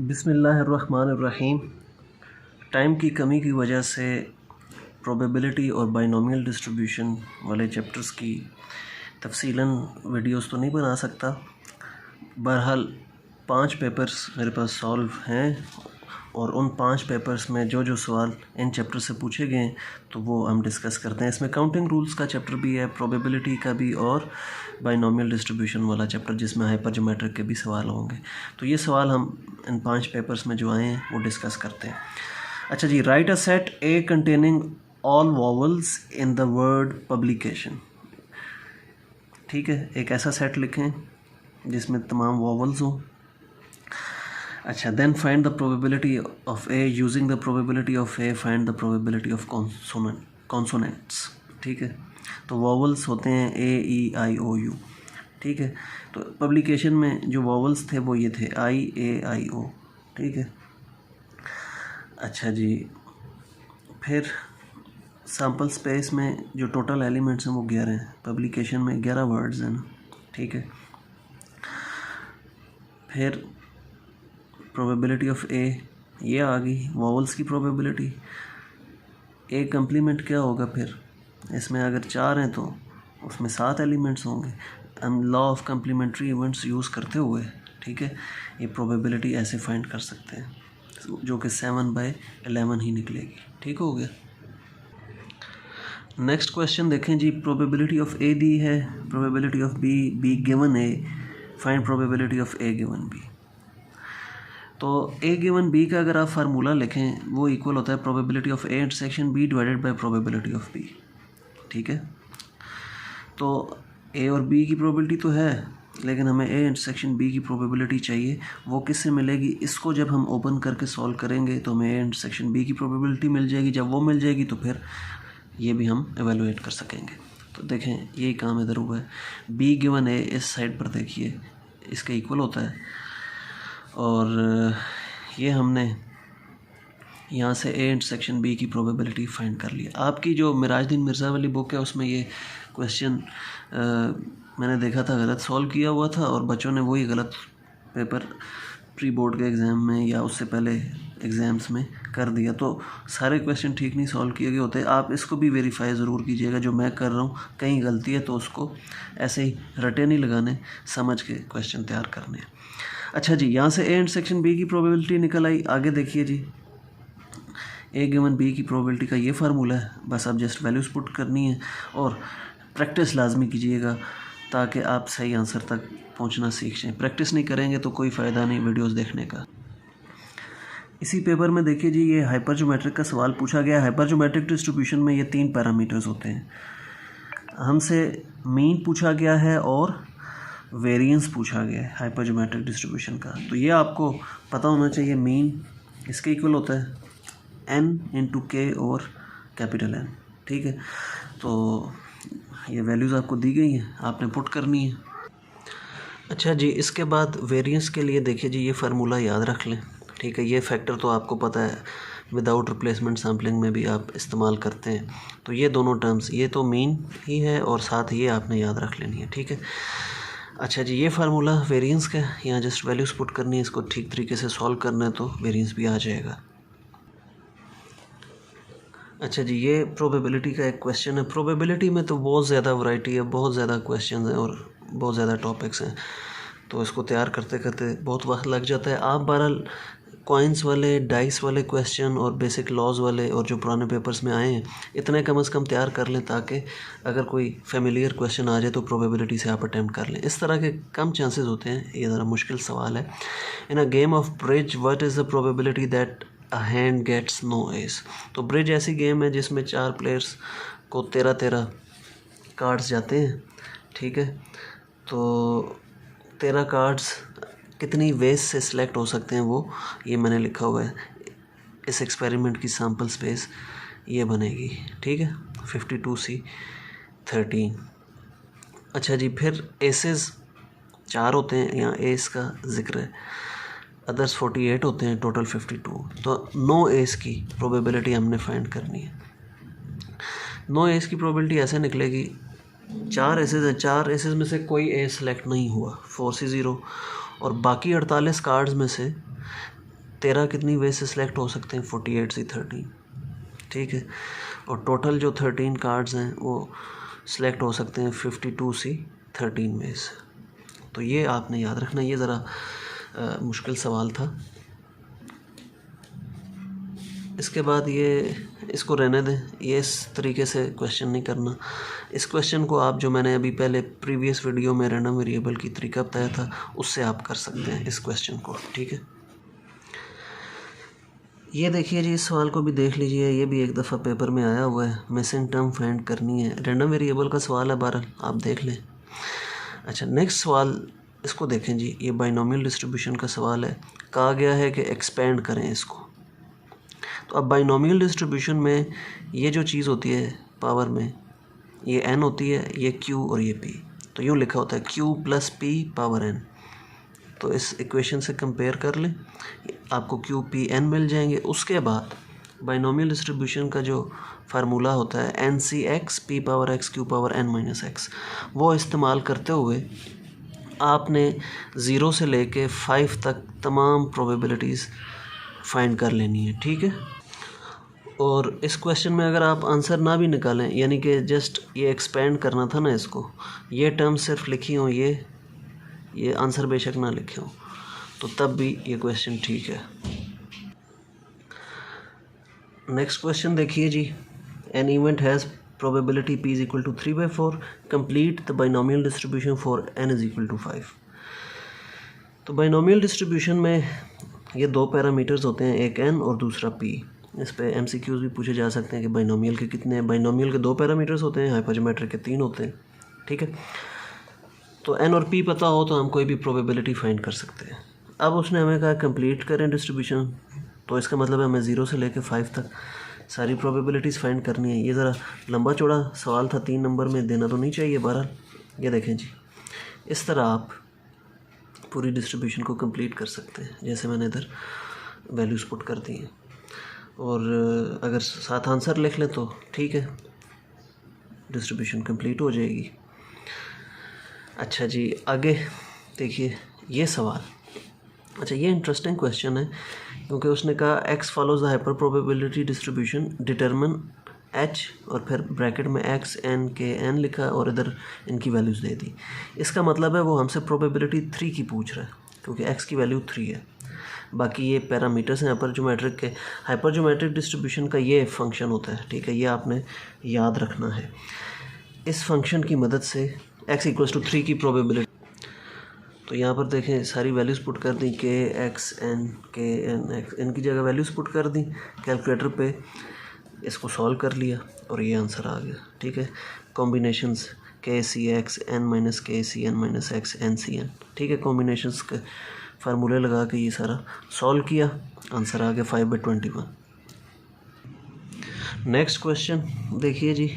बिस्मिल्लाहिर्रहमानिर्रहीम। टाइम की कमी की वजह से प्रोबेबिलिटी और बाइनोमियल डिस्ट्रीब्यूशन वाले चैप्टर्स की तफसीलन वीडियोस तो नहीं बना सकता। बहरहाल 5 पेपर्स मेरे पास सॉल्व हैं और उन 5 पेपर्स में जो जो सवाल इन चैप्टर से पूछे गए हैं तो वो हम डिस्कस करते हैं। इसमें काउंटिंग रूल्स का चैप्टर भी है, प्रोबेबिलिटी का भी और बाइनोमियल डिस्ट्रीब्यूशन वाला चैप्टर जिसमें हाइपर ज्योमेट्रिक के भी सवाल होंगे। तो ये सवाल हम इन 5 पेपर्स में जो आए हैं वो डिस्कस करते हैं। अच्छा जी, write a set A containing all vowels in the word publication. ठीक है, एक ऐसा सेट लिखें जिसमें तमाम वॉवल्स हों। अच्छा, then find the probability of A, using the probability of A find the probability of consonants. ठीक है, तो वॉवल्स होते हैं ए, ई, आई, ओ, यू। ठीक है, तो पब्लिकेशन में जो वॉवल्स थे वो ये थे आई, ए, आई, ओ। ठीक है, अच्छा जी, फिर सैम्पल स्पेस में जो टोटल एलिमेंट्स हैं वो 11 हैं। पब्लिकेशन में 11 वर्ड्स हैं ना। ठीक है, फिर प्रोबेबिलिटी ऑफ ए ये आ गई, वॉवल्स की प्रोबेबिलिटी। ए कम्प्लीमेंट क्या होगा फिर, इसमें अगर 4 हैं तो उसमें 7 एलिमेंट्स होंगे। हम law of complementary events use करते हुए, ठीक है, ये प्रोबेबिलिटी ऐसे फाइंड कर सकते हैं जो कि 7/11 ही निकलेगी। ठीक हो गया। नेक्स्ट क्वेश्चन देखें जी, प्रोबेबिलिटी ऑफ ए दी है, probability of B, B given A, find probability of A given B. तो ए गिवन बी का अगर आप फार्मूला लिखें वो इक्वल होता है probability of A intersection B divided by probability of B. ठीक है, तो ए और बी की प्रोबेबिलिटी तो है लेकिन हमें ए इंटरसेक्शन बी की प्रोबेबिलिटी चाहिए। वो किससे मिलेगी, इसको जब हम ओपन करके सॉल्व करेंगे तो हमें ए इंटरसेक्शन बी की प्रोबेबिलिटी मिल जाएगी। जब वो मिल जाएगी तो फिर ये भी हम एवेलुएट कर सकेंगे। तो देखें यही काम इधर हुआ है, बी गिवन ए इस साइड पर देखिए इसके इक्वल होता है और ये हमने यहाँ से ए इंटरसेक्शन बी की प्रोबेबिलिटी फाइंड कर ली। आपकी जो मिराजुद्दीन मिर्ज़ा वाली बुक है उसमें ये क्वेश्चन मैंने देखा था गलत सॉल्व किया हुआ था और बच्चों ने वही गलत पेपर प्री बोर्ड के एग्ज़ाम में या उससे पहले एग्ज़ाम्स में कर दिया। तो सारे क्वेश्चन ठीक नहीं सॉल्व किए गए होते। आप इसको भी वेरीफाई ज़रूर कीजिएगा, जो मैं कर रहा हूँ कहीं गलती है तो उसको ऐसे ही रटे नहीं लगाने, समझ के क्वेश्चन तैयार करने हैं। अच्छा जी, यहाँ से ए इंटरसेक्शन बी की प्रोबेबिलिटी निकल आई। आगे देखिए जी, ए गिवन बी की प्रोबेबिलिटी का ये फार्मूला है, बस आप जस्ट वैल्यूज़ पुट करनी है और प्रैक्टिस लाजमी कीजिएगा ताकि आप सही आंसर तक पहुँचना सीख जाएँ। प्रैक्टिस नहीं करेंगे तो कोई फ़ायदा नहीं वीडियोस देखने का। इसी पेपर में देखिए जी, ये हाइपर ज्योमेट्रिक का सवाल पूछा गया। हाइपर ज्योमेट्रिक डिस्ट्रीब्यूशन में ये 3 पैरामीटर्स होते हैं। हमसे मीन पूछा गया है और वेरिएंस पूछा गया है हाइपर ज्योमेट्रिक डिस्ट्रीब्यूशन का। तो ये आपको पता होना चाहिए, मीन इसके इक्वल होता है n/k और कैपिटल N। ठीक है, तो ये वैल्यूज़ आपको दी गई हैं, आपने पुट करनी है। अच्छा जी, इसके बाद वेरिएंस के लिए देखिए जी, ये फार्मूला याद रख लें। ठीक है, ये फैक्टर तो आपको पता है, विदाउट रिप्लेसमेंट सैम्पलिंग में भी आप इस्तेमाल करते हैं। तो ये दोनों टर्म्स, ये तो मीन ही है और साथ ये आपने याद रख लेनी है। ठीक है, अच्छा जी, ये फार्मूला वेरिएंस का, यहाँ जस्ट वैल्यूज़ पुट करनी है, इसको ठीक तरीके से सॉल्व करना है तो वेरिएंस भी आ जाएगा। अच्छा जी, ये प्रोबेबिलिटी का एक क्वेश्चन है। प्रोबेबिलिटी में तो बहुत ज़्यादा वैरायटी है, बहुत ज़्यादा क्वेश्चन हैं और बहुत ज़्यादा टॉपिक्स हैं, तो इसको तैयार करते करते बहुत वक्त लग जाता है। आप बहरहाल कॉइन्स वाले, डाइस वाले क्वेश्चन और बेसिक लॉज वाले और जो पुराने पेपर्स में आए हैं इतने कम से कम तैयार कर लें ताकि अगर कोई फेमिलियर क्वेश्चन आ जाए तो प्रोबेबिलिटी से आप अटैम्प्ट कर लें। इस तरह के कम चांसेस होते हैं, ये ज़रा मुश्किल सवाल है। In a game of bridge what is the probability that a hand gets no ace. तो ब्रिज ऐसी गेम है जिसमें 4 प्लेयर्स को 13 कार्ड्स जाते हैं। ठीक है, तो 13 कार्ड्स कितनी वेज से सिलेक्ट हो सकते हैं वो ये मैंने लिखा हुआ है। इस एक्सपेरिमेंट की सैम्पल स्पेस ये बनेगी। ठीक है, 52C13। अच्छा जी, फिर एसेस 4 होते हैं, यहाँ एस का जिक्र है, अदर्स 48 होते हैं, टोटल 52। तो 9 एस की प्रोबेबिलिटी हमने फाइंड करनी है। 9 एस की प्रोबेबिलिटी ऐसे निकलेगी, 4 एसेस हैं, 4 एसेस में से कोई ए सिलेक्ट नहीं हुआ, 4C0, और बाकी 48 कार्ड्स में से 13 कितनी वे से सिलेक्ट हो सकते हैं, 48C13, ठीक है। और टोटल जो 13 कार्ड्स हैं वो सिलेक्ट हो सकते हैं 52C13 में से। तो ये आपने याद रखना, ये ज़रा मुश्किल सवाल था। इसके बाद ये इसको रहने दें, ये इस तरीके से क्वेश्चन नहीं करना। इस क्वेश्चन को आप, जो मैंने अभी पहले प्रीवियस वीडियो में रैंडम वेरिएबल की तरीका बताया था, उससे आप कर सकते हैं इस क्वेश्चन को, ठीक है। ये देखिए जी, इस सवाल को भी देख लीजिए, ये भी एक दफ़ा पेपर में आया हुआ है, मिसिंग टर्म फाइंड करनी है, रैंडम वेरिएबल का सवाल है, बहरहाल आप देख लें। अच्छा, नेक्स्ट सवाल इसको देखें जी, ये बाइनोमियल डिस्ट्रीब्यूशन का सवाल है। कहा गया है कि एक्सपेंड करें इसको। तो अब बाइनोमियल डिस्ट्रीब्यूशन में ये जो चीज़ होती है पावर में, ये n होती है, ये q और ये p। तो यूँ लिखा होता है q + p पावर n। तो इस इक्वेशन से कंपेयर कर लें, आपको q p n मिल जाएंगे। उसके बाद बाइनोमियल डिस्ट्रीब्यूशन का जो फार्मूला होता है NCx p power x q power n - x, वो इस्तेमाल करते हुए आपने 0 से लेके 5 तक तमाम प्रोबेबिलिटीज़ फाइंड कर लेनी है, ठीक है। और इस क्वेश्चन में अगर आप आंसर ना भी निकालें, यानी कि जस्ट ये एक्सपेंड करना था ना इसको, ये टर्म सिर्फ लिखी हो, ये आंसर बेशक ना लिखे हो, तो तब भी ये क्वेश्चन ठीक है। नेक्स्ट क्वेश्चन देखिए जी, an event has probability p = 3/4, complete the binomial distribution for n = 5। तो बाइनोमियल डिस्ट्रीब्यूशन में ये दो पैरामीटर्स होते हैं, एक n और दूसरा p। इस पे MCQs भी पूछे जा सकते हैं कि बाइनोमियल के कितने हैं। बाइनोमियल के 2 पैरामीटर्स होते हैं, हाइपरजोमेट्रिक के 3 होते हैं, ठीक है। तो n और p पता हो तो हम कोई भी प्रोबेबिलिटी फाइंड कर सकते हैं। अब उसने हमें कहा कंप्लीट करें डिस्ट्रीब्यूशन, तो इसका मतलब है हमें 0 से लेकर 5 तक सारी प्रोबेबिलिटीज़ फाइंड करनी है। ये ज़रा लंबा चौड़ा सवाल था, 3 नंबर में देना तो नहीं चाहिए। बहरहाल ये देखें जी, इस तरह आप पूरी डिस्ट्रीब्यूशन को कंप्लीट कर सकते हैं, जैसे मैंने इधर वैल्यूज़ पुट कर दी हैं। और अगर साथ आंसर लिख लें तो ठीक है, डिस्ट्रीब्यूशन कंप्लीट हो जाएगी। अच्छा जी, आगे देखिए ये सवाल। अच्छा, ये इंटरेस्टिंग क्वेश्चन है, क्योंकि उसने कहा x follows the hyper probability distribution, determine h, और फिर ब्रैकेट में x n k n लिखा और इधर इनकी वैल्यूज़ दे दी। इसका मतलब है वो हमसे प्रोबेबिलिटी 3 की पूछ रहा है, क्योंकि x की वैल्यू 3 है। बाकी ये पैरामीटर्स हैं हाइपरजोमेट्रिक के। हाइपरजोमेट्रिक डिस्ट्रीब्यूशन का ये फंक्शन होता है, ठीक है, ये आपने याद रखना है। इस फंक्शन की मदद से x = 3 की प्रोबेबिलिटी, तो यहाँ पर देखें सारी वैल्यूज़ पुट कर दी, k x n k n x, इनकी जगह वैल्यूज़ पुट कर दी, कैलकुलेटर पे इसको सॉल्व कर लिया और ये आंसर आ गया, ठीक है। Combinations k c x n - k c n - x n c n, ठीक है, कॉम्बिनेशंस के फार्मूले लगा के ये सारा सॉल्व किया, आंसर आ गया 5/21। नेक्स्ट क्वेश्चन देखिए जी,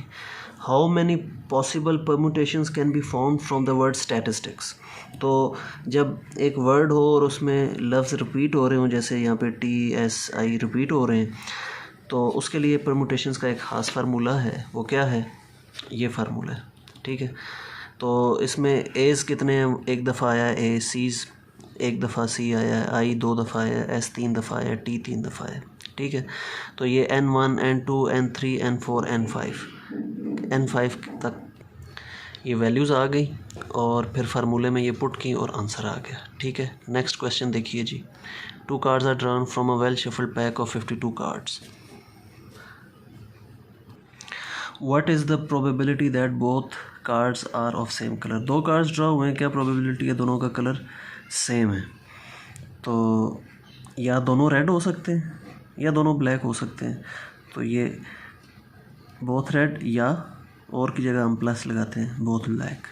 how many possible permutations can be found from the word statistics. तो जब एक वर्ड हो और उसमें लफ्ज़ रिपीट हो रहे हों, जैसे यहाँ पे TSI रिपीट हो रहे हैं, तो उसके लिए परम्यूटेशंस का एक ख़ास फार्मूला है। वो क्या है? ये फार्मूला है, ठीक है। तो इसमें एज़ कितने हैं? एक दफ़ा आया ए, सीज़ एक दफ़ा सी आया, आई 2 दफ़ा आया, एस 3 दफ़ा आया, टी 3 दफ़ा आया, ठीक है। तो ये N1 N2 N3 N4 N5 तक ये वैल्यूज़ आ गई और फिर फार्मूले में ये पुट की और आंसर आ गया, ठीक है। नेक्स्ट क्वेश्चन देखिए जी, 2 cards are drawn from a well shuffled pack of 52 cards. What is the probability that both cards are of same colour. 2 cards draw हुए हैं, क्या प्रोबेबिलिटी है दोनों का कलर सेम है? तो या दोनों रेड हो सकते हैं या दोनों ब्लैक हो सकते हैं। तो ये बोथ रेड, या और की जगह हम प्लस लगाते हैं बोथ ब्लैक।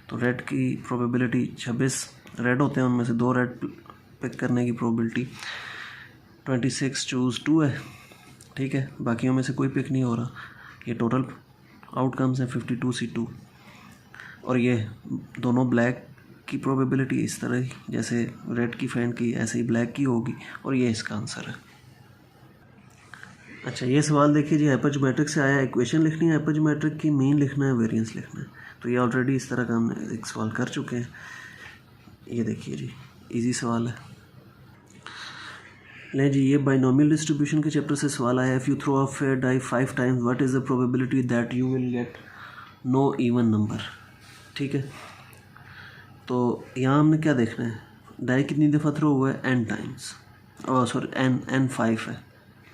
तो रेड की प्रोबेबिलिटी 26 रेड होते हैं, उनमें से 2 रेड पिक करने की प्रोबेबिलिटी 26 चूज़ 2 है, ठीक है। बाकियों में से कोई पिक नहीं हो रहा। ये टोटल आउटकम्स हैं 52C2। और ये दोनों ब्लैक की प्रोबेबिलिटी इस तरह ही, जैसे रेड की फाइंड की ऐसे ही ब्लैक की होगी, और ये इसका आंसर है। अच्छा, ये सवाल देखिए जी, हाइपरजोमेट्रिक से आया, इक्वेशन लिखनी है हाइपरजोमेट्रिक की, मीन लिखना है, वेरिएंस लिखना है। तो ये ऑलरेडी इस तरह का हम एक सवाल कर चुके हैं। ये देखिए जी, इजी सवाल है। ले जी, ये बाइनोमियल डिस्ट्रीब्यूशन के चैप्टर से सवाल आया है। If you throw a fair die 5 times what is the probability that you will get no even number. ठीक है, तो यहाँ हमने क्या देखना है, डाई कितनी दफ़ा थ्रो हुआ है, n टाइम्स, और सॉरी n 5 है।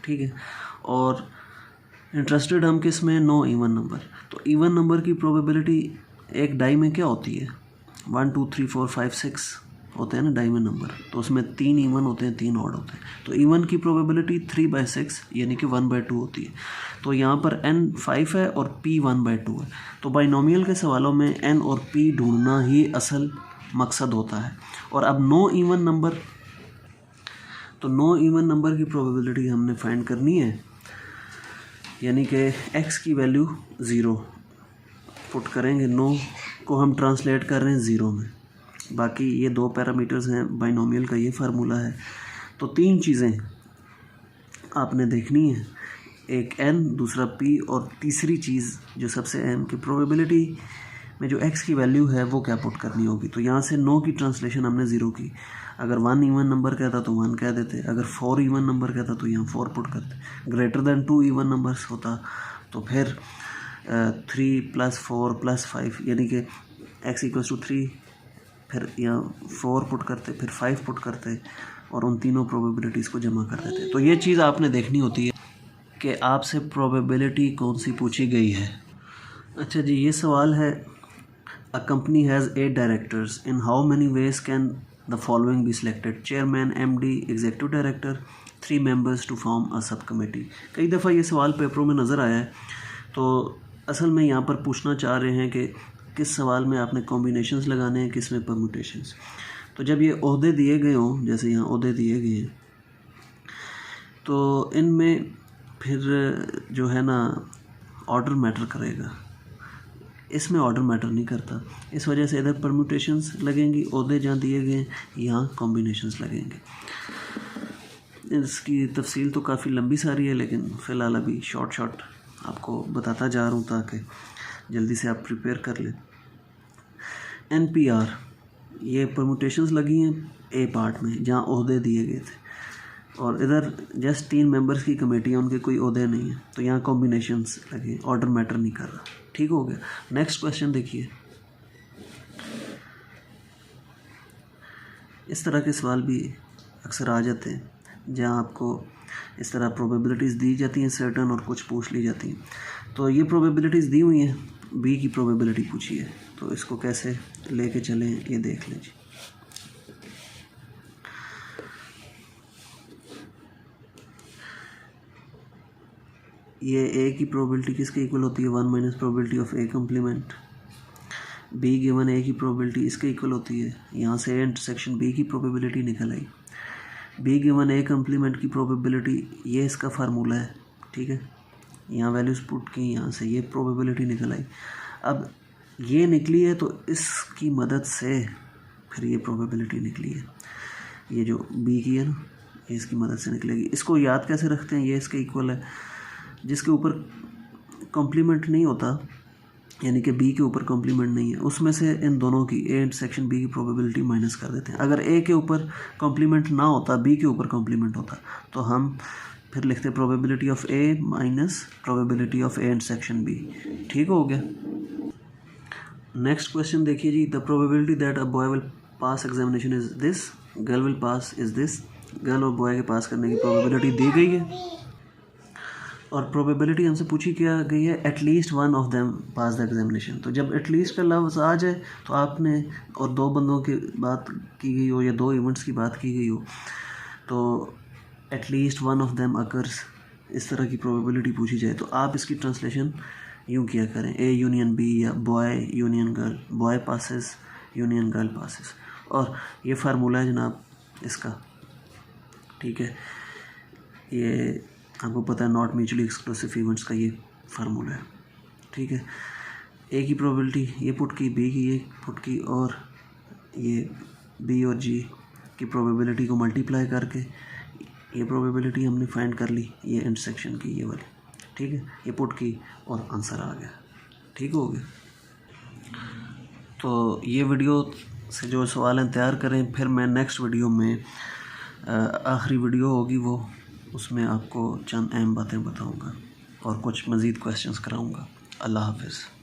ठीक है, और इंटरेस्टेड हम किस में, नो इवन नंबर। तो इवन नंबर की प्रोबेबिलिटी एक डाई में क्या होती है, 1 2 3 4 5 6 होते हैं ना डाई में नंबर, तो उसमें 3 इवन होते हैं, 3 ऑड होते हैं। तो इवन की प्रोबेबिलिटी 3/6 यानी कि 1/2 होती है। तो यहाँ पर n 5 है और p 1/2 है। तो बाइनोमियल के सवालों में n और p ढूंढना ही असल मकसद होता है। और अब नो इवन नंबर, तो नो इवन नंबर की प्रोबेबिलिटी हमने फाइंड करनी है, यानी कि x की वैल्यू 0 पुट करेंगे, नो को हम ट्रांसलेट कर रहे हैं 0 में। बाकी ये 2 पैरामीटर्स हैं, बाइनोमियल का ये फार्मूला है। तो 3 चीज़ें आपने देखनी है, एक n, दूसरा p, और तीसरी चीज़ जो सबसे अहम की प्रोबेबिलिटी में जो x की वैल्यू है वो क्या पुट करनी होगी। तो यहाँ से नो की ट्रांसलेशन हमने 0 की। अगर 1 इवन नंबर कहता तो 1 कह देते, अगर 4 इवन नंबर कहता तो यहाँ 4 पुट करते, ग्रेटर देन 2 इवन नंबर्स होता तो फिर 3 + 4 + 5 यानी कि x = 3, फिर यहाँ 4 पुट करते, फिर 5 पुट करते, और उन तीनों प्रोबेबिलिटीज़ को जमा कर देते। तो ये चीज़ आपने देखनी होती है कि आपसे प्रोबेबिलिटी कौन सी पूछी गई है। अच्छा जी, ये सवाल है, a company has 8 directors, in how many ways can the following be selected, chairman, MD, executive director, 3 members to form a sub committee. कई दफ़ा ये सवाल पेपरों में नज़र आया है। तो असल में यहाँ पर पूछना चाह रहे हैं कि किस सवाल में आपने कॉम्बिनेशंस लगाने हैं, किस में परम्यूटेशंस। तो जब ये ओहदे दिए गए हों, जैसे यहाँ ओहदे दिए गए हैं, तो इनमें फिर जो है ना ऑर्डर मैटर करेगा, इसमें ऑर्डर मैटर नहीं करता। इस वजह से इधर परम्यूटेशंस लगेंगी, ओहदे जहाँ दिए गए हैं यहाँ कॉम्बिनेशंस लगेंगे। इसकी तफसील तो काफ़ी लंबी सारी है, लेकिन फ़िलहाल अभी शॉर्ट आपको बताता जा रहा हूँ ताकि जल्दी से आप प्रिपेयर कर लें। NPR, ये परम्यूटेशंस लगी हैं ए पार्ट में जहाँ ओहदे दिए गए थे, और इधर जस्ट 3 मेंबर्स की कमेटी है, उनके कोई ओहदे नहीं है, तो यहाँ कॉम्बिनेशंस लगे, ऑर्डर मैटर नहीं कर रहा। ठीक हो गया। नेक्स्ट क्वेश्चन देखिए, इस तरह के सवाल भी अक्सर आ जाते हैं जहाँ आपको इस तरह प्रोबेबिलिटीज़ दी जाती हैं सर्टन, और कुछ पूछ ली जाती हैं। तो ये प्रोबेबिलिटीज़ दी हुई हैं, बी की प्रोबेबिलिटी पूछी है, तो इसको कैसे लेके चलें ये देख लें जी। ये ए की प्रोबेबिलिटी किसके इक्वल होती है, 1 - probability of A complement. B given A की प्रोबेबिलिटी इसके इक्वल होती है, यहाँ से ए इंटरसेक्शन बी की प्रोबेबिलिटी निकल आई। बी गिवन ए कम्प्लीमेंट की प्रोबेबिलिटी, ये इसका फार्मूला है। ठीक है, यहाँ वैल्यूज़ पुट की, यहाँ से ये प्रोबेबिलिटी निकल आई। अब ये निकली है तो इसकी मदद से फिर ये प्रोबेबिलिटी निकली है, ये जो बी की है ना, ये इसकी मदद से निकलेगी। इसको याद कैसे रखते हैं, ये इसके इक्वल है, जिसके ऊपर कॉम्प्लीमेंट नहीं होता यानी कि बी के ऊपर कॉम्प्लीमेंट नहीं है, उसमें से इन दोनों की ए इंटरसेक्शन बी की प्रोबेबिलिटी माइनस कर देते हैं। अगर ए के ऊपर कॉम्प्लीमेंट ना होता, बी के ऊपर कॉम्प्लीमेंट होता, तो हम फिर लिखते probability of A minus probability of A intersection B. ठीक हो गया। नेक्स्ट क्वेश्चन देखिए जी, the probability that a boy will pass examination is this, girl will pass is this. Girl और बॉय के पास करने की प्रोबेबिलिटी दी गई है, और प्रोबेबिलिटी हमसे पूछी क्या गई है, at least 1 of them pass the examination. तो जब एटलीस्ट का लफ्ज़ आ जाए तो आपने, और 2 बंदों की बात की गई हो या 2 इवेंट्स की बात की गई हो, तो एटलीस्ट 1 ऑफ देम अकर्स, इस तरह की प्रोबेबिलिटी पूछी जाए तो आप इसकी ट्रांसलेशन यूँ किया करें, ए यूनियन बी या boy union girl, boy passes union girl passes. और ये फार्मूला है जनाब इसका। ठीक है, ये आपको पता है नॉट म्यूचुअली एक्सक्लूसिव इवेंट्स का ये फार्मूला है। ठीक है, ए की प्रोबेबिलिटी ये पुट की, बी की ये पुट की, और ये बी और जी की प्रोबेबिलिटी को मल्टीप्लाई करके ये प्रोबेबिलिटी हमने फाइंड कर ली, ये इंटरसेक्शन की ये वाली। ठीक है, ये पुट की और आंसर आ गया। ठीक हो गया। तो ये वीडियो से जो सवाल हैं तैयार करें, फिर मैं नेक्स्ट वीडियो में आखिरी वीडियो होगी वो, उसमें आपको चंद अहम बातें बताऊंगा और कुछ मज़ीद क्वेश्चंस कराऊंगा। अल्लाह हाफ़िज़।